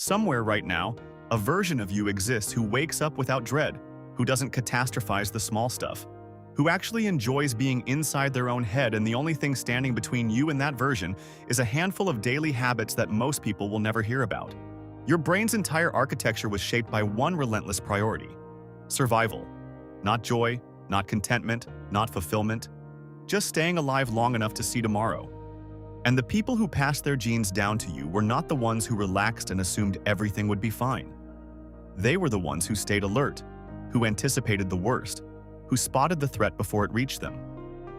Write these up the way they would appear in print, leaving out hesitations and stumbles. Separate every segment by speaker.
Speaker 1: Somewhere right now, a version of you exists who wakes up without dread, who doesn't catastrophize the small stuff, who actually enjoys being inside their own head, and the only thing standing between you and that version is a handful of daily habits that most people will never hear about. Your brain's entire architecture was shaped by one relentless priority: survival. Not joy, not contentment, not fulfillment, just staying alive long enough to see tomorrow. And the people who passed their genes down to you were not the ones who relaxed and assumed everything would be fine. They were the ones who stayed alert, who anticipated the worst, who spotted the threat before it reached them.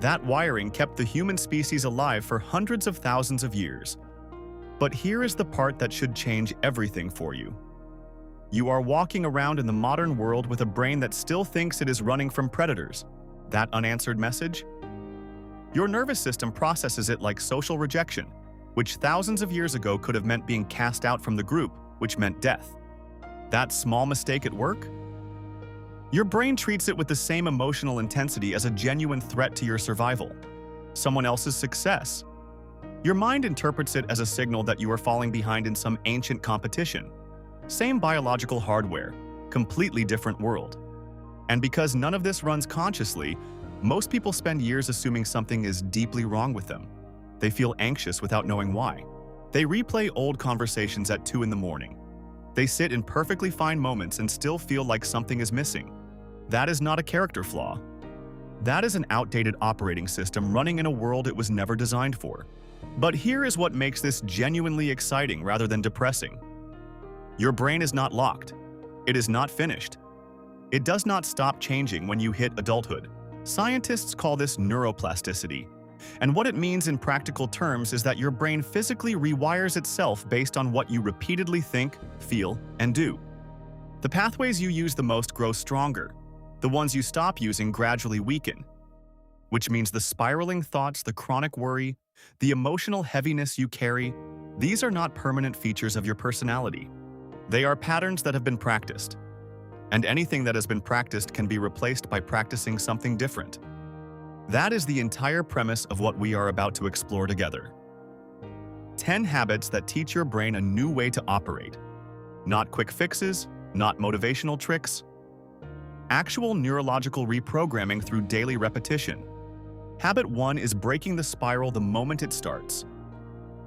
Speaker 1: That wiring kept the human species alive for hundreds of thousands of years. But here is the part that should change everything for you. You are walking around in the modern world with a brain that still thinks it is running from predators. That unanswered message? Your nervous system processes it like social rejection, which thousands of years ago could have meant being cast out from the group, which meant death. That small mistake at work? Your brain treats it with the same emotional intensity as a genuine threat to your survival. Someone else's success. Your mind interprets it as a signal that you are falling behind in some ancient competition. Same biological hardware, completely different world. And because none of this runs consciously, most people spend years assuming something is deeply wrong with them. They feel anxious without knowing why. They replay old conversations at 2 in the morning. They sit in perfectly fine moments and still feel like something is missing. That is not a character flaw. That is an outdated operating system running in a world it was never designed for. But here is what makes this genuinely exciting rather than depressing. Your brain is not locked. It is not finished. It does not stop changing when you hit adulthood. Scientists call this neuroplasticity. And what it means in practical terms is that your brain physically rewires itself based on what you repeatedly think, feel, and do. The pathways you use the most grow stronger. The ones you stop using gradually weaken. Which means the spiraling thoughts, the chronic worry, the emotional heaviness you carry, these are not permanent features of your personality. They are patterns that have been practiced. And anything that has been practiced can be replaced by practicing something different. That is the entire premise of what we are about to explore together. 10 habits that teach your brain a new way to operate. Not quick fixes, not motivational tricks. Actual neurological reprogramming through daily repetition. Habit 1 is breaking the spiral the moment it starts.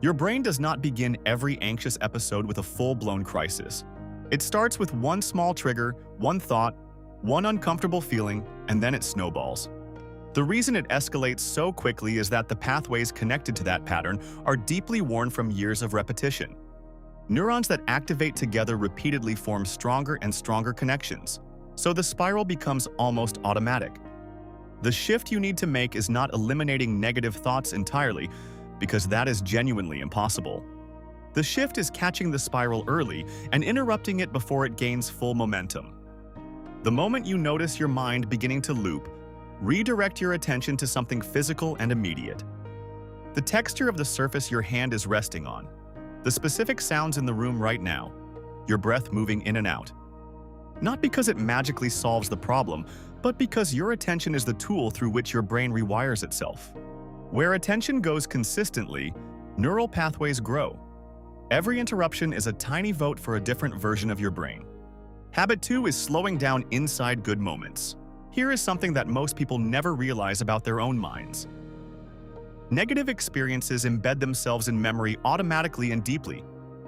Speaker 1: Your brain does not begin every anxious episode with a full-blown crisis. It starts with one small trigger, one thought, one uncomfortable feeling, and then it snowballs. The reason it escalates so quickly is that the pathways connected to that pattern are deeply worn from years of repetition. Neurons that activate together repeatedly form stronger and stronger connections, so the spiral becomes almost automatic. The shift you need to make is not eliminating negative thoughts entirely, because that is genuinely impossible. The shift is catching the spiral early and interrupting it before it gains full momentum. The moment you notice your mind beginning to loop, redirect your attention to something physical and immediate. The texture of the surface your hand is resting on, the specific sounds in the room right now, your breath moving in and out. Not because it magically solves the problem, but because your attention is the tool through which your brain rewires itself. Where attention goes consistently, neural pathways grow. Every interruption is a tiny vote for a different version of your brain. Habit 2 is slowing down inside good moments. Here is something that most people never realize about their own minds. Negative experiences embed themselves in memory automatically and deeply,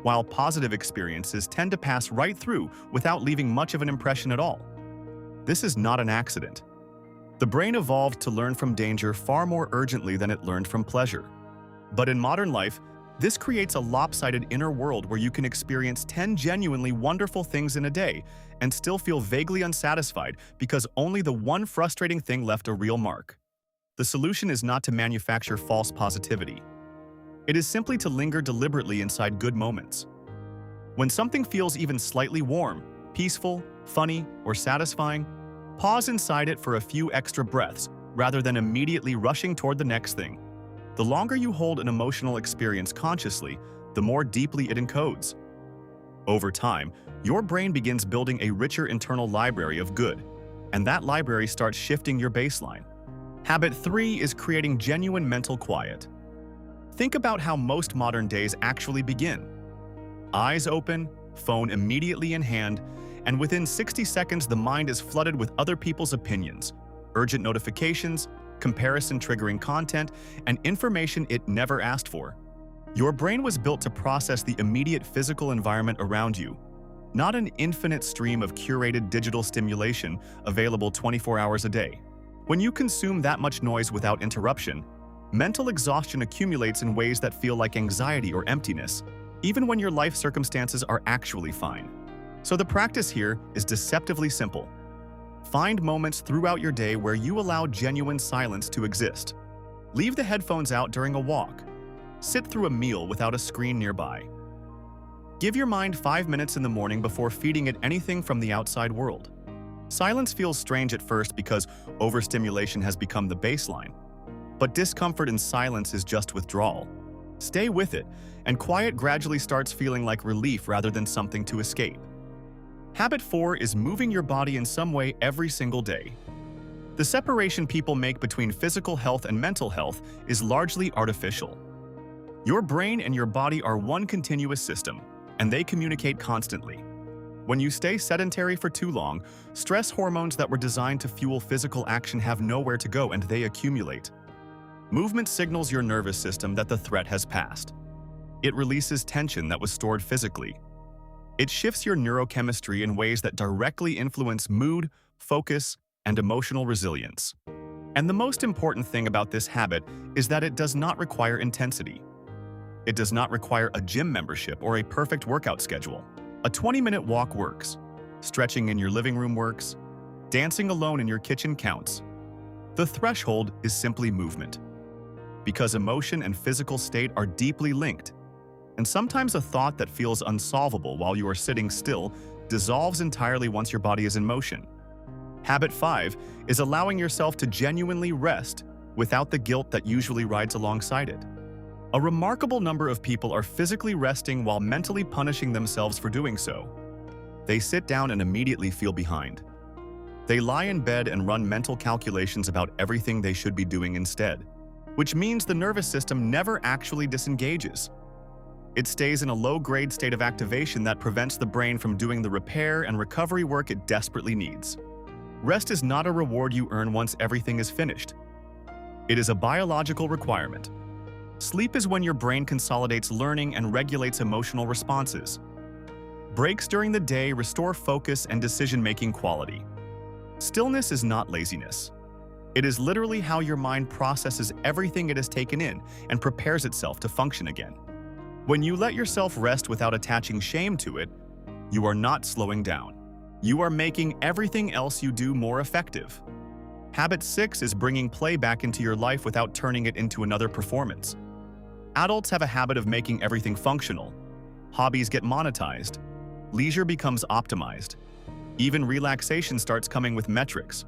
Speaker 1: while positive experiences tend to pass right through without leaving much of an impression at all. This is not an accident. The brain evolved to learn from danger far more urgently than it learned from pleasure. But in modern life, this creates a lopsided inner world where you can experience 10 genuinely wonderful things in a day and still feel vaguely unsatisfied because only the one frustrating thing left a real mark. The solution is not to manufacture false positivity. It is simply to linger deliberately inside good moments. When something feels even slightly warm, peaceful, funny, or satisfying, pause inside it for a few extra breaths rather than immediately rushing toward the next thing. The longer you hold an emotional experience consciously, the more deeply it encodes. Over time, your brain begins building a richer internal library of good, and that library starts shifting your baseline. Habit 3 is creating genuine mental quiet. Think about how most modern days actually begin. Eyes open, phone immediately in hand, and within 60 seconds the mind is flooded with other people's opinions, urgent notifications, comparison-triggering content, and information it never asked for. Your brain was built to process the immediate physical environment around you, not an infinite stream of curated digital stimulation available 24 hours a day. When you consume that much noise without interruption, mental exhaustion accumulates in ways that feel like anxiety or emptiness, even when your life circumstances are actually fine. So the practice here is deceptively simple. Find moments throughout your day where you allow genuine silence to exist. Leave the headphones out during a walk. Sit through a meal without a screen nearby. Give your mind 5 minutes in the morning before feeding it anything from the outside world. Silence feels strange at first because overstimulation has become the baseline. But discomfort in silence is just withdrawal. Stay with it, and quiet gradually starts feeling like relief rather than something to escape. Habit 4 is moving your body in some way every single day. The separation people make between physical health and mental health is largely artificial. Your brain and your body are one continuous system, and they communicate constantly. When you stay sedentary for too long, stress hormones that were designed to fuel physical action have nowhere to go and they accumulate. Movement signals your nervous system that the threat has passed. It releases tension that was stored physically. It shifts your neurochemistry in ways that directly influence mood, focus, and emotional resilience. And the most important thing about this habit is that it does not require intensity. It does not require a gym membership or a perfect workout schedule. A 20-minute walk works. Stretching in your living room works. Dancing alone in your kitchen counts. The threshold is simply movement. Because emotion and physical state are deeply linked, and sometimes a thought that feels unsolvable while you are sitting still dissolves entirely once your body is in motion. Habit 5 is allowing yourself to genuinely rest without the guilt that usually rides alongside it. A remarkable number of people are physically resting while mentally punishing themselves for doing so. They sit down and immediately feel behind. They lie in bed and run mental calculations about everything they should be doing instead, which means the nervous system never actually disengages. It stays in a low-grade state of activation that prevents the brain from doing the repair and recovery work it desperately needs. Rest is not a reward you earn once everything is finished. It is a biological requirement. Sleep is when your brain consolidates learning and regulates emotional responses. Breaks during the day restore focus and decision-making quality. Stillness is not laziness. It is literally how your mind processes everything it has taken in and prepares itself to function again. When you let yourself rest without attaching shame to it, you are not slowing down. You are making everything else you do more effective. Habit 6 is bringing play back into your life without turning it into another performance. Adults have a habit of making everything functional. Hobbies get monetized. Leisure becomes optimized. Even relaxation starts coming with metrics.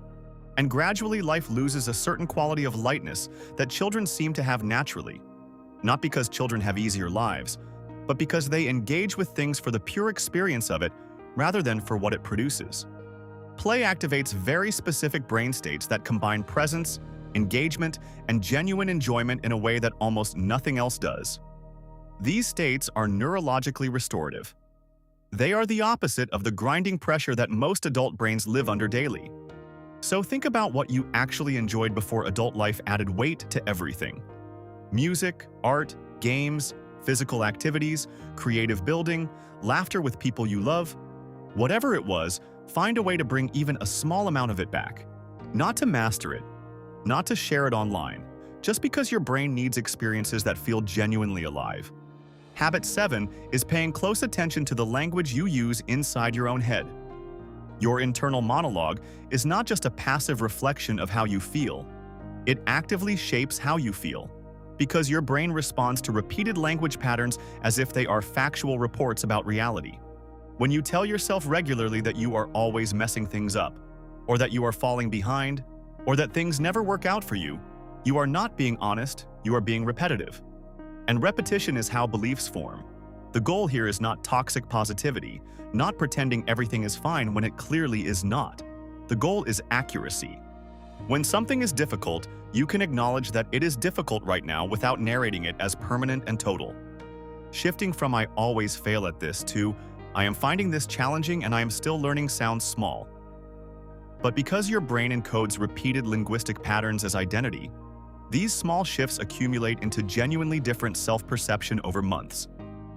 Speaker 1: And gradually life loses a certain quality of lightness that children seem to have naturally. Not because children have easier lives, but because they engage with things for the pure experience of it rather than for what it produces. Play activates very specific brain states that combine presence, engagement, and genuine enjoyment in a way that almost nothing else does. These states are neurologically restorative. They are the opposite of the grinding pressure that most adult brains live under daily. So think about what you actually enjoyed before adult life added weight to everything. Music, art, games, physical activities, creative building, laughter with people you love. Whatever it was, find a way to bring even a small amount of it back. Not to master it, not to share it online, just because your brain needs experiences that feel genuinely alive. Habit 7 is paying close attention to the language you use inside your own head. Your internal monologue is not just a passive reflection of how you feel. It actively shapes how you feel, because your brain responds to repeated language patterns as if they are factual reports about reality. When you tell yourself regularly that you are always messing things up, or that you are falling behind, or that things never work out for you, you are not being honest, you are being repetitive. And repetition is how beliefs form. The goal here is not toxic positivity, not pretending everything is fine when it clearly is not. The goal is accuracy. When something is difficult, you can acknowledge that it is difficult right now without narrating it as permanent and total. Shifting from "I always fail at this" to I am finding this challenging and I am still learning sounds small. But because your brain encodes repeated linguistic patterns as identity, these small shifts accumulate into genuinely different self-perception over months.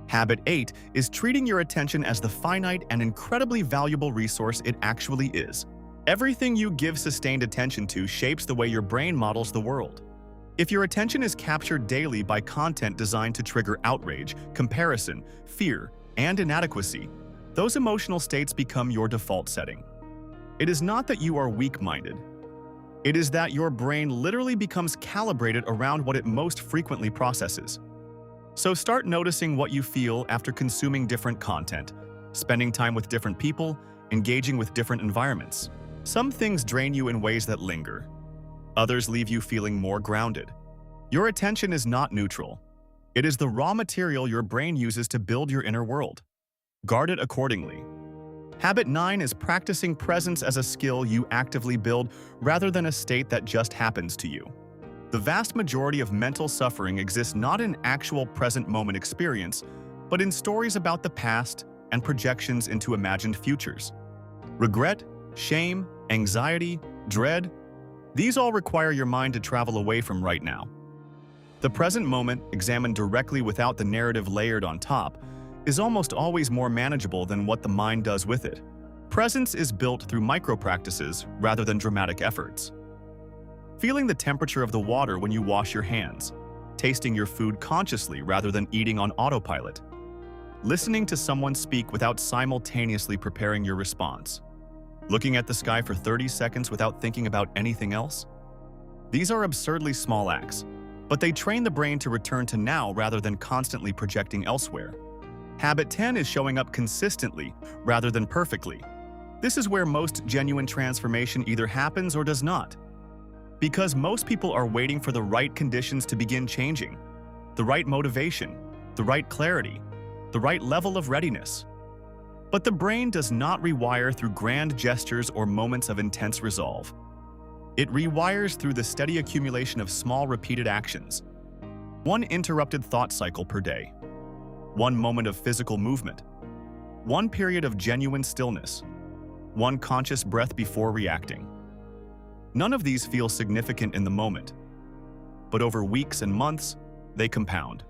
Speaker 1: Habit 8 is treating your attention as the finite and incredibly valuable resource it actually is. Everything you give sustained attention to shapes the way your brain models the world. If your attention is captured daily by content designed to trigger outrage, comparison, fear, and inadequacy, those emotional states become your default setting. It is not that you are weak-minded. It is that your brain literally becomes calibrated around what it most frequently processes. So start noticing what you feel after consuming different content, spending time with different people, engaging with different environments. Some things drain you in ways that linger. Others leave you feeling more grounded. Your attention is not neutral. It is the raw material your brain uses to build your inner world. Guard it accordingly. Habit 9 is practicing presence as a skill you actively build rather than a state that just happens to you. The vast majority of mental suffering exists not in actual present moment experience, but in stories about the past and projections into imagined futures. Regret, shame, anxiety, dread, these all require your mind to travel away from right now. The present moment, examined directly without the narrative layered on top, is almost always more manageable than what the mind does with it. Presence is built through micro-practices rather than dramatic efforts. Feeling the temperature of the water when you wash your hands, tasting your food consciously rather than eating on autopilot, listening to someone speak without simultaneously preparing your response, looking at the sky for 30 seconds without thinking about anything else. These are absurdly small acts, but they train the brain to return to now rather than constantly projecting elsewhere. Habit 10 is showing up consistently rather than perfectly. This is where most genuine transformation either happens or does not. Because most people are waiting for the right conditions to begin changing, the right motivation, the right clarity, the right level of readiness. But the brain does not rewire through grand gestures or moments of intense resolve. It rewires through the steady accumulation of small repeated actions. One interrupted thought cycle per day. One moment of physical movement. One period of genuine stillness. One conscious breath before reacting. None of these feel significant in the moment, but over weeks and months, they compound.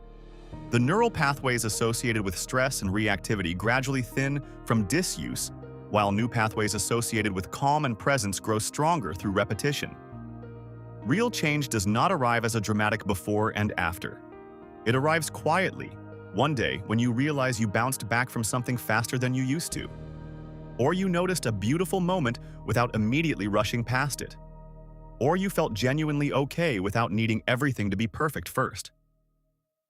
Speaker 1: The neural pathways associated with stress and reactivity gradually thin from disuse, while new pathways associated with calm and presence grow stronger through repetition. Real change does not arrive as a dramatic before and after. It arrives quietly, one day when you realize you bounced back from something faster than you used to. Or you noticed a beautiful moment without immediately rushing past it. Or you felt genuinely okay without needing everything to be perfect first.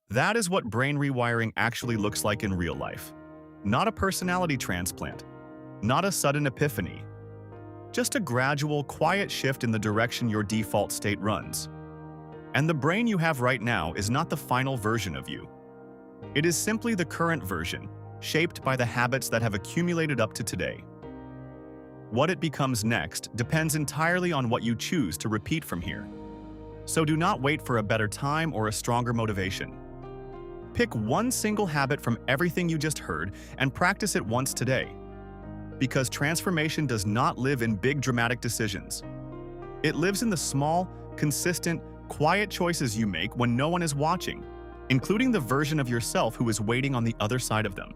Speaker 1: That is what brain rewiring actually looks like in real life. Not a personality transplant, not a sudden epiphany. Just a gradual, quiet shift in the direction your default state runs. And the brain you have right now is not the final version of you. It is simply the current version, shaped by the habits that have accumulated up to today. What it becomes next depends entirely on what you choose to repeat from here. So do not wait for a better time or a stronger motivation. Pick one single habit from everything you just heard and practice it once today. Because transformation does not live in big dramatic decisions. It lives in the small, consistent, quiet choices you make when no one is watching, including the version of yourself who is waiting on the other side of them.